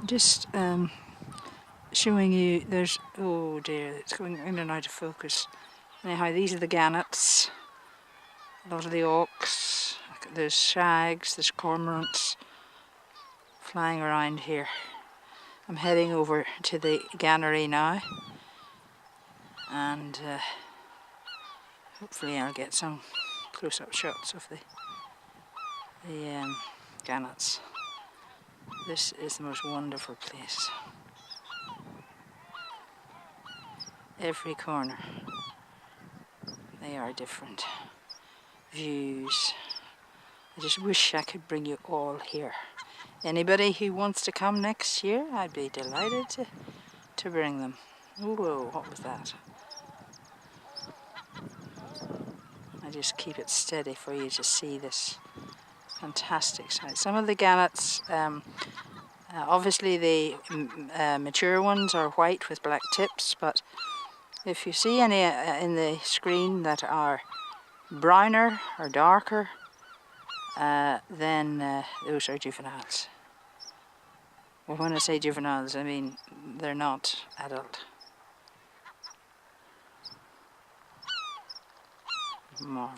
Just showing you, there's, oh dear, it's going in and out of focus. Anyhow, these are the gannets, a lot of the auks, there's shags, there's cormorants flying around here. I'm heading over to the gannery now, and hopefully I'll get some close-up shots of the gannets. This is the most wonderful place. Every corner, they are different views. I just wish I could bring you all here. Anybody who wants to come next year, I'd be delighted to bring them. Whoa, what was that? I just keep it steady for you to see this fantastic sight. Some of the gannets, obviously the mature ones are white with black tips, but if you see any in the screen that are browner or darker, then those are juveniles. Well, when I say juveniles, I mean they're not adult. More.